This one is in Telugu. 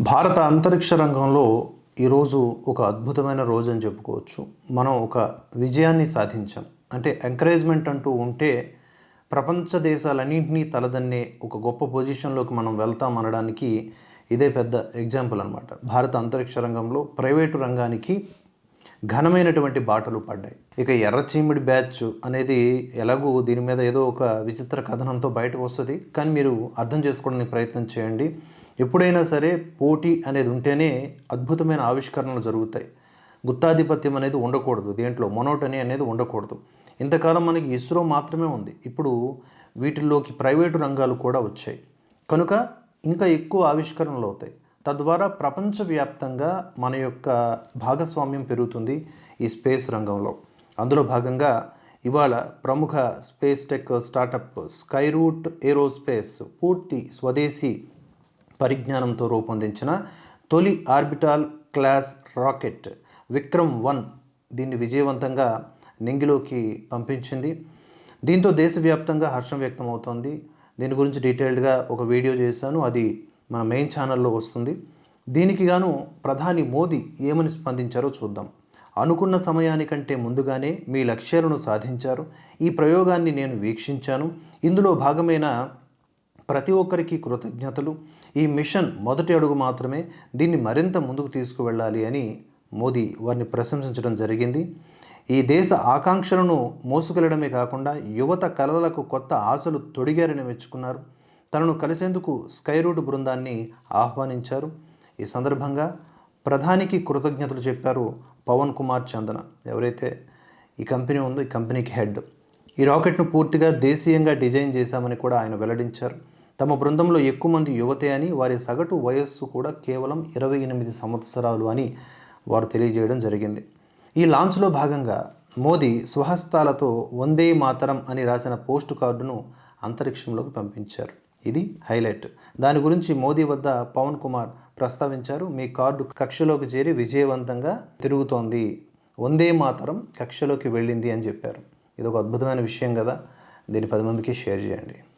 భారత అంతరిక్ష రంగంలో ఈరోజు ఒక అద్భుతమైన రోజు అని చెప్పుకోవచ్చు. మనం ఒక విజయాన్ని సాధించాం. అంటే ఎంకరేజ్మెంట్ అంటూ ఉంటే ప్రపంచ దేశాలన్నింటినీ తలదన్నే ఒక గొప్ప పొజిషన్లోకి మనం వెళ్తాం అనడానికి ఇదే పెద్ద ఎగ్జాంపుల్ అనమాట. భారత అంతరిక్ష రంగంలో ప్రైవేటు రంగానికి ఘనమైనటువంటి బాటలు పడ్డాయి. ఇక ఎర్రచీమిడి బ్యాచ్ అనేది ఎలాగూ దీని మీద ఏదో ఒక విచిత్ర కథనంతో బయటకు వస్తుంది. కానీ మీరు అర్థం చేసుకోవడానికి ప్రయత్నం చేయండి. ఎప్పుడైనా సరే పోటీ అనేది ఉంటేనే అద్భుతమైన ఆవిష్కరణలు జరుగుతాయి. గుత్తాధిపత్యం అనేది ఉండకూడదు, దేంట్లో మొనోటనీ అనేది ఉండకూడదు. ఇంతకాలం మనకి ఇస్రో మాత్రమే ఉంది. ఇప్పుడు వీటిల్లోకి ప్రైవేటు రంగాలు కూడా వచ్చాయి కనుక ఇంకా ఎక్కువ ఆవిష్కరణలు అవుతాయి. తద్వారా ప్రపంచవ్యాప్తంగా మన యొక్క భాగస్వామ్యం పెరుగుతుంది ఈ స్పేస్ రంగంలో. అందులో భాగంగా ఇవాళ ప్రముఖ space tech startup Skyroot aerospace పూర్తి స్వదేశీ పరిజ్ఞానంతో రూపొందించిన తొలి ఆర్బిటాల్ క్లాస్ రాకెట్ విక్రమ్-1 దీన్ని విజయవంతంగా నింగిలోకి పంపించింది. దీంతో దేశవ్యాప్తంగా హర్షం వ్యక్తం అవుతోంది. దీని గురించి డీటెయిల్డ్గా ఒక వీడియో చేశాను, అది మన మెయిన్ ఛానల్లో వస్తుంది. దీనికి గాను ప్రధాని మోదీ ఏమని స్పందించారో చూద్దాం. అనుకున్న సమయానికంటే ముందుగానే మీ లక్ష్యాలను సాధించారు. ఈ ప్రయోగాన్ని నేను వీక్షించాను. ఇందులో భాగమైన ప్రతి ఒక్కరికి కృతజ్ఞతలు. ఈ మిషన్ మొదటి అడుగు మాత్రమే, దీన్ని మరింత ముందుకు తీసుకువెళ్ళాలి అని మోదీ వారిని ప్రశంసించడం జరిగింది. ఈ దేశ ఆకాంక్షలను మోసుకెళ్లడమే కాకుండా యువత కలలకు కొత్త ఆశలు తొడిగారని మెచ్చుకున్నారు. తనను కలిసేందుకు స్కైరూట్ బృందాన్ని ఆహ్వానించారు. ఈ సందర్భంగా ప్రధానికి కృతజ్ఞతలు చెప్పారు పవన్ కుమార్ చందన, ఎవరైతే ఈ కంపెనీ ఉందో ఈ కంపెనీకి హెడ్. ఈ రాకెట్ను పూర్తిగా దేశీయంగా డిజైన్ చేశామని కూడా ఆయన వెల్లడించారు. తమ బృందంలో ఎక్కువ మంది యువతే అని, వారి సగటు వయస్సు కూడా కేవలం 28 సంవత్సరాలు అని వారు తెలియజేయడం జరిగింది. ఈ లాంచ్లో భాగంగా మోదీ స్వహస్తాలతో వందే మాతరం అని రాసిన పోస్ట్ కార్డును అంతరిక్షంలోకి పంపించారు. ఇది హైలైట్. దాని గురించి మోదీ వద్ద పవన్ కుమార్ ప్రస్తావించారు. మీ కార్డు కక్షలోకి చేరి విజయవంతంగా తిరుగుతోంది, వందే మాతరం కక్షలోకి వెళ్ళింది అని చెప్పారు. ఇది ఒక అద్భుతమైన విషయం కదా. దీన్ని 10 మందికి షేర్ చేయండి.